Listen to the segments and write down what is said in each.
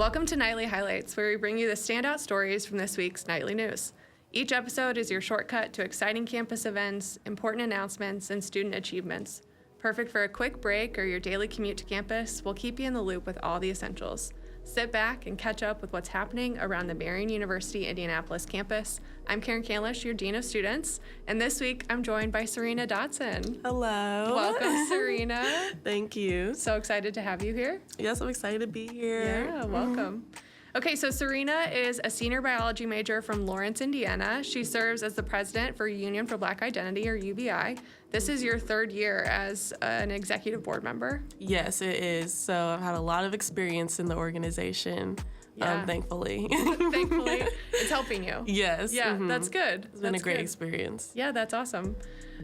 Welcome to Nightly Highlights, where we bring you the standout stories from this week's nightly news. Each episode is your shortcut to exciting campus events, important announcements, and student achievements. Perfect for a quick break or your daily commute to campus, we'll keep you in the loop with all the essentials. Sit back and catch up with what's happening around the Marian University Indianapolis campus. I'm Karen Candlish, your Dean of Students, and this week I'm joined by Serena Dodson. Hello. Welcome, Serena. Thank you. So excited to have you here. Yes, I'm excited to be here. Yeah, welcome. Okay, so Serena is a senior biology major from Lawrence, Indiana. She serves as the president for Union for Black Identity, or UBI. This is your third year as an executive board member. Yes, it is. So I've had a lot of experience in the organization, thankfully. Thankfully, it's helping you. Yes. Yeah, that's good. It's been a great experience. Yeah, that's awesome.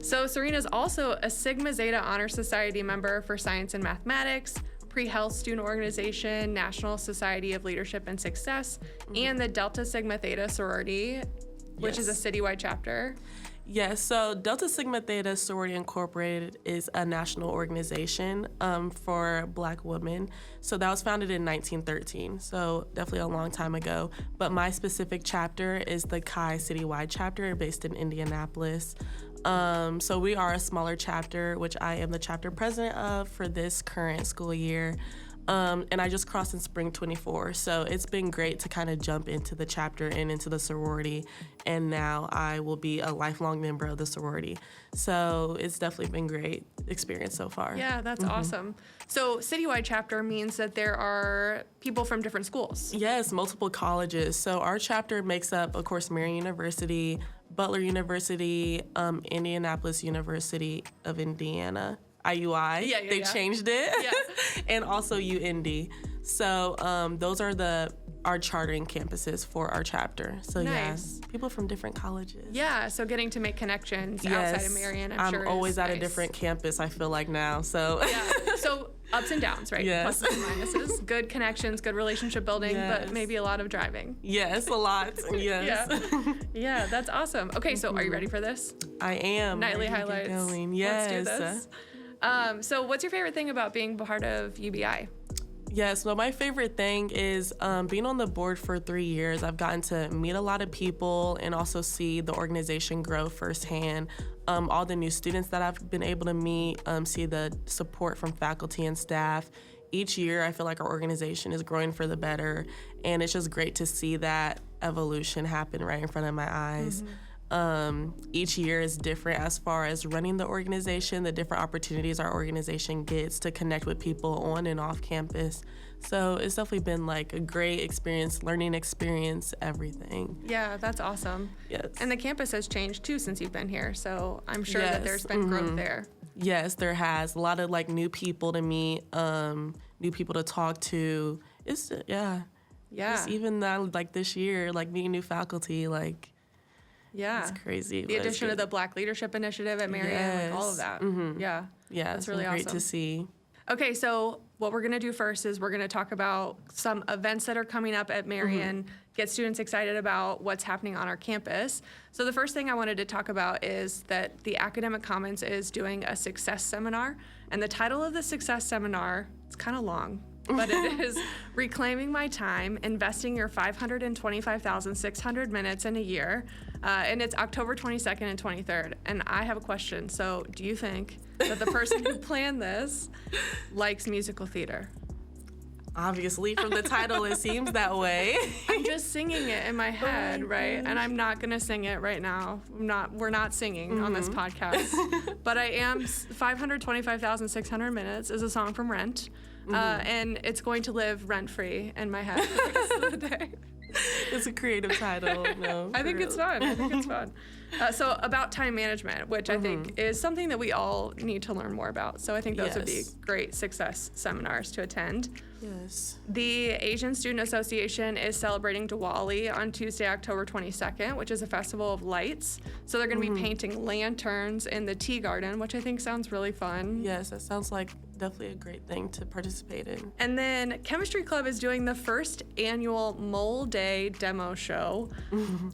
So Serena's also a Sigma Zeta Honor Society member for Science and Mathematics, Pre-Health Student Organization, National Society of Leadership and Success, and the Delta Sigma Theta Sorority, which is a citywide chapter. Yes, so Delta Sigma Theta Sorority Incorporated is a national organization for Black women. So that was founded in 1913, so definitely a long time ago. But my specific chapter is the Chi citywide chapter based in Indianapolis. So we are a smaller chapter, which I am the chapter president of for this current school year. And I just crossed in spring 24. So it's been great to kind of jump into the chapter and into the sorority. And now I will be a lifelong member of the sorority. So it's definitely been great experience so far. Yeah, that's awesome. So citywide chapter means that there are people from different schools. Yes, multiple colleges. So our chapter makes up, of course, Marian University, Butler University, Indianapolis University of Indiana. IUI. They changed it. Yeah. And also UIndy. So those are our chartering campuses for our chapter. So nice. Yeah, people from different colleges. Yeah, so getting to make connections outside of Marian, I'm sure always at nice. a different campus, I feel like now. So yeah, so ups and downs, right? Yes. Pluses and minuses, good connections, good relationship building, but maybe a lot of driving. Yes, a lot. Yes. Yeah, that's awesome. Okay, so are you ready for this? I am. Nightly highlights. Yes. Let's do this. So what's your favorite thing about being part of UBI? Yes, well, my favorite thing is being on the board for 3 years. I've gotten to meet a lot of people and also see the organization grow firsthand. All the new students that I've been able to meet, see the support from faculty and staff. Each year, I feel like our organization is growing for the better, and it's just great to see that evolution happen right in front of my eyes. Each year is different as far as running the organization, the different opportunities our organization gets to connect with people on and off campus. So it's definitely been like a great experience, learning experience, everything. Yeah, that's awesome. Yes. And the campus has changed too since you've been here, so I'm sure that there's been growth there. Yes, there has. A lot of like new people to meet, new people to talk to. It's, Just even that, like this year, like meeting new faculty, like, yeah, it's crazy. The addition of the Black Leadership Initiative at Marian, like all of that. Yeah, that's really great awesome to see. Okay, so what we're going to do first is we're going to talk about some events that are coming up at Marian, get students excited about what's happening on our campus. So the first thing I wanted to talk about is that the Academic Commons is doing a success seminar, and the title of the success seminar, it's kind of long, but it is Reclaiming My Time, Investing Your 525,600 Minutes in a Year, and it's October 22nd and 23rd. And I have a question. So do you think that the person who planned this likes musical theater? Obviously, from the title, it seems that way. I'm just singing it in my head, right? And I'm not going to sing it right now. We're not singing on this podcast. But I am, 525,600 Minutes is a song from Rent. And it's going to live rent-free in my head for the rest of the day. It's a creative title. No, I think it's fun. So about time management, which I think is something that we all need to learn more about. So I think those would be great success seminars to attend. Yes. The Asian Student Association is celebrating Diwali on Tuesday, October 22nd, which is a festival of lights. So they're going to be painting lanterns in the tea garden, which I think sounds really fun. Yes, that sounds like definitely a great thing to participate in. And then Chemistry Club is doing the first annual Mole Day demo show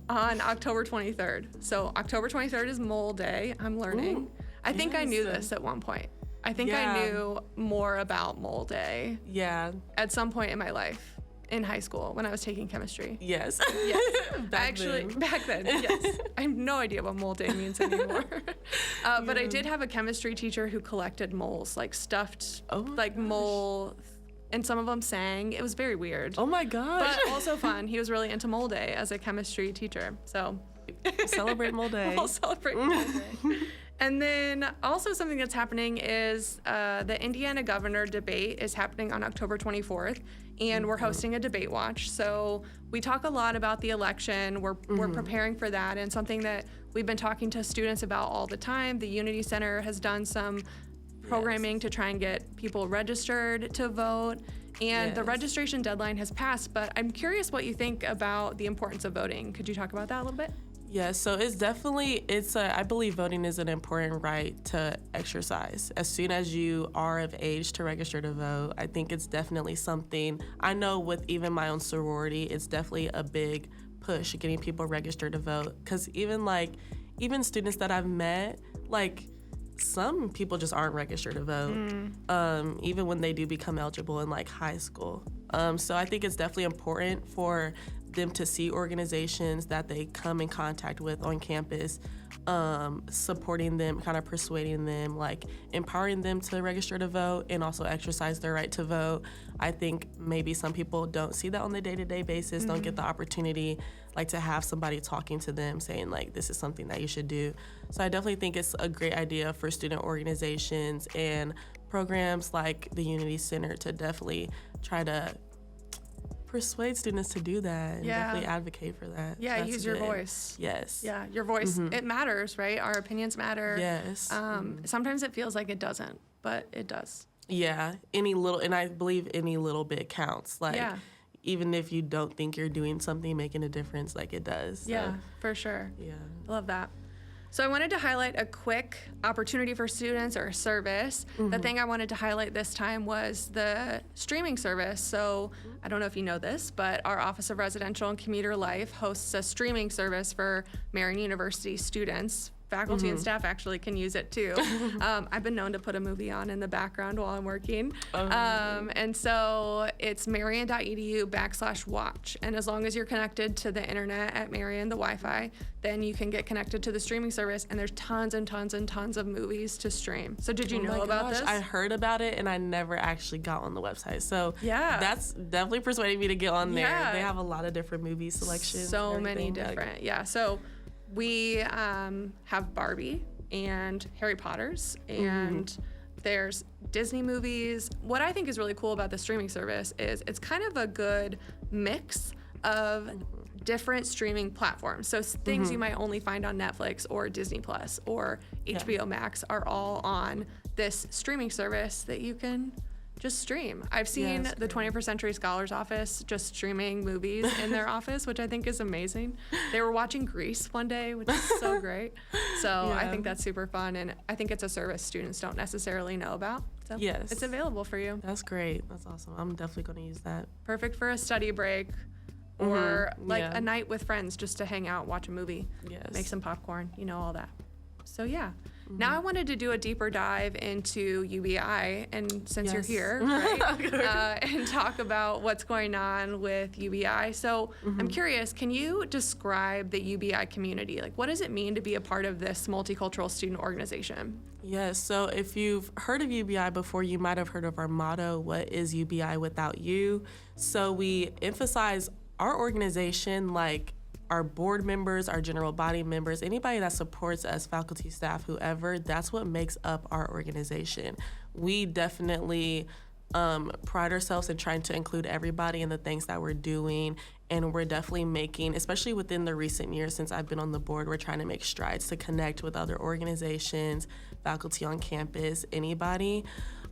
on October 23rd. So October 23rd is Mole Day. I'm learning. I think I knew this at one point. I think I knew more about Mole Day. Yeah. At some point in my life. in high school when I was taking chemistry. Yes. Yes. Back Back then, yes. I have no idea what mole day means anymore. But I did have a chemistry teacher who collected moles, like stuffed, mole, and some of them sang. It was very weird. Oh my gosh. But also fun. He was really into mole day as a chemistry teacher. So celebrate mole day. We'll celebrate mole day. And then also something that's happening is the Indiana governor debate is happening on October 24th, and we're hosting a debate watch. So we talk a lot about the election. We're preparing for that, and something that we've been talking to students about all the time. The Unity Center has done some programming to try and get people registered to vote, and the registration deadline has passed. But I'm curious what you think about the importance of voting. Could you talk about that a little bit? Yeah, so I believe voting is an important right to exercise. As soon as you are of age to register to vote, I think it's definitely something, I know with even my own sorority, it's definitely a big push getting people registered to vote. Because even students that I've met, like, some people just aren't registered to vote, even when they do become eligible in like high school. So I think it's definitely important for them to see organizations that they come in contact with on campus, supporting them, kind of persuading them, like empowering them to register to vote and also exercise their right to vote. I think maybe some people don't see that on the day-to-day basis, don't get the opportunity like to have somebody talking to them saying like, this is something that you should do. So I definitely think it's a great idea for student organizations and programs like the Unity Center to definitely try to persuade students to do that and definitely advocate for that. Yeah, That's use good. your voice. Yes. Yeah, your voice. It matters, right? Our opinions matter. Yes. Sometimes it feels like it doesn't, but it does. Yeah, and I believe any little bit counts. Like, even if you don't think you're doing something, making a difference, like it does. So, yeah, for sure. Yeah. I love that. So I wanted to highlight a quick opportunity for students or a service. The thing I wanted to highlight this time was the streaming service. So I don't know if you know this, but our Office of Residential and Commuter Life hosts a streaming service for Marian University students. Faculty and staff actually can use it too. I've been known to put a movie on in the background while I'm working. And so it's marian.edu/watch. And as long as you're connected to the internet at Marian, the Wi-Fi, then you can get connected to the streaming service, and there's tons and tons and tons of movies to stream. So did you know about this? I heard about it and I never actually got on the website. So that's definitely persuading me to get on there. They have a lot of different movie selections. So many different, So we have Barbie and Harry Potter's, and there's Disney movies. What I think is really cool about the streaming service is it's kind of a good mix of different streaming platforms. So things you might only find on Netflix or Disney Plus or HBO Max are all on this streaming service that you can just stream. I've seen the 21st Century Scholars Office just streaming movies in their office, which I think is amazing. They were watching Grease one day, which is so great. So I think that's super fun, and I think it's a service students don't necessarily know about. So it's available for you. That's great. That's awesome. I'm definitely going to use that. Perfect for a study break or like a night with friends just to hang out, watch a movie, make some popcorn, all that. So now I wanted to do a deeper dive into UBI, and since you're here, right, and talk about what's going on with UBI. So I'm curious, can you describe the UBI community? Like, what does it mean to be a part of this multicultural student organization? Yes, so if you've heard of UBI before, you might have heard of our motto, what is UBI without you? So we emphasize our organization, like our board members, our general body members, anybody that supports us, faculty, staff, whoever, that's what makes up our organization. We definitely pride ourselves in trying to include everybody in the things that we're doing, and we're definitely making, especially within the recent years since I've been on the board, we're trying to make strides to connect with other organizations, faculty on campus, anybody.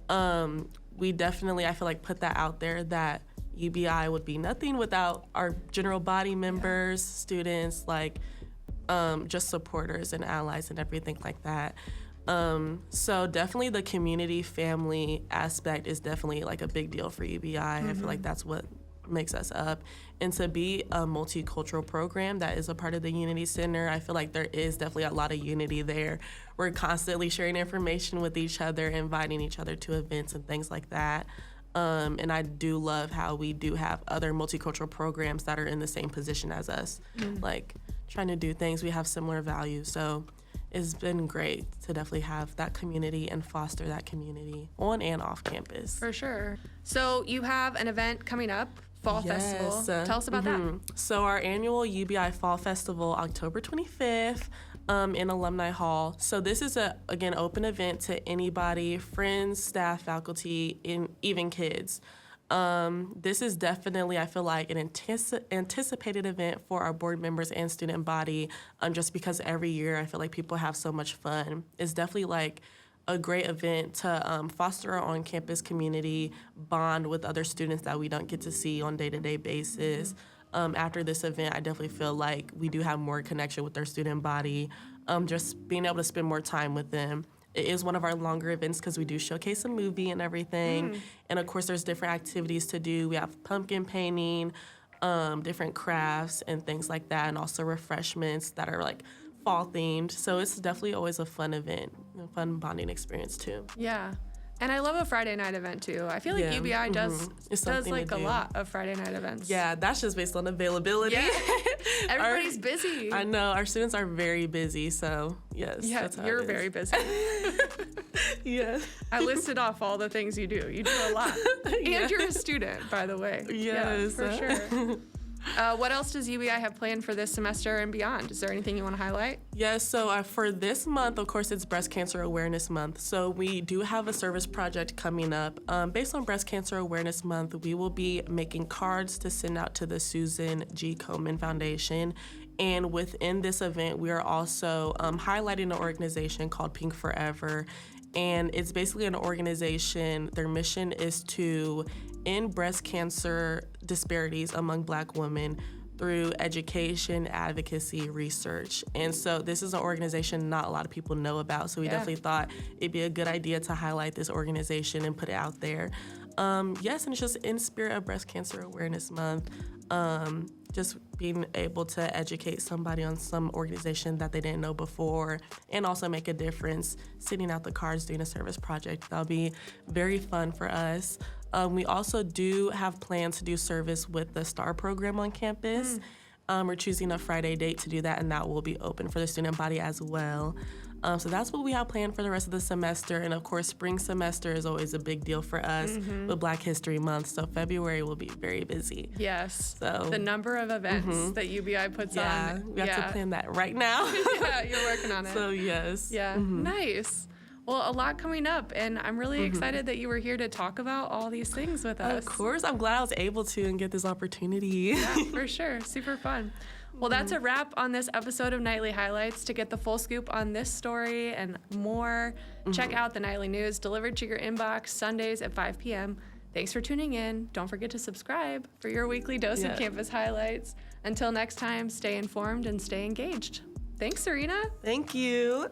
We definitely, I feel like, put that out there that UBI would be nothing without our general body members, students, like just supporters and allies and everything like that. So definitely the community family aspect is definitely like a big deal for UBI. I feel like that's what makes us up. And to be a multicultural program that is a part of the Unity Center, I feel like there is definitely a lot of unity there. We're constantly sharing information with each other, inviting each other to events and things like that. And I do love how we do have other multicultural programs that are in the same position as us, like trying to do things. We have similar values. So it's been great to definitely have that community and foster that community on and off campus. For sure. So you have an event coming up, Fall Festival. Tell us about that. So our annual UBI Fall Festival, October 25th, in Alumni Hall. So this is again, open event to anybody, friends, staff, faculty, and even kids. This is definitely, I feel like, an anticipated event for our board members and student body, just because every year I feel like people have so much fun. It's definitely like a great event to foster our on-campus community, bond with other students that we don't get to see on day-to-day basis. After this event, I definitely feel like we do have more connection with our student body, just being able to spend more time with them. It is one of our longer events because we do showcase a movie and everything. And of course, there's different activities to do. We have pumpkin painting, different crafts and things like that, and also refreshments that are like fall themed. So it's definitely always a fun event, a fun bonding experience too. Yeah. And I love a Friday night event too. I feel like UBI does like a lot of Friday night events. Yeah, that's just based on availability. Yeah. Everybody's busy. I know, our students are very busy, so yes. Yeah, that's how you're it is. very busy. Yeah. I listed off all the things you do. You do a lot. And you're a student, by the way. Yes. Yeah, for sure. What else does UBI have planned for this semester and beyond? Is there anything you want to highlight? Yes, so for this month, of course, it's Breast Cancer Awareness Month. So we do have a service project coming up. Based on Breast Cancer Awareness Month, we will be making cards to send out to the Susan G. Komen Foundation. And within this event, we are also highlighting an organization called Pink Forever. And it's basically an organization, their mission is to end breast cancer disparities among Black women through education, advocacy, research. And so this is an organization not a lot of people know about, so we definitely thought it'd be a good idea to highlight this organization and put it out there. Yes, and it's just in spirit of Breast Cancer Awareness Month, just being able to educate somebody on some organization that they didn't know before, and also make a difference, sending out the cards, doing a service project. That'll be very fun for us. We also do have plans to do service with the STAR program on campus. We're choosing a Friday date to do that, and that will be open for the student body as well. So that's what we have planned for the rest of the semester. And of course, spring semester is always a big deal for us with Black History Month. So February will be very busy. Yes. So the number of events that UBI puts on. We have to plan that right now. Yeah, you're working on it. So yes. Yeah, nice. Well, a lot coming up, and I'm really excited that you were here to talk about all these things with us. Of course, I'm glad I was able to and get this opportunity. Yeah, for sure. Super fun. Well, that's a wrap on this episode of Nightly Highlights. To get the full scoop on this story and more, check out the Nightly News delivered to your inbox Sundays at 5 p.m. Thanks for tuning in. Don't forget to subscribe for your weekly dose of campus highlights. Until next time, stay informed and stay engaged. Thanks, Serena. Thank you.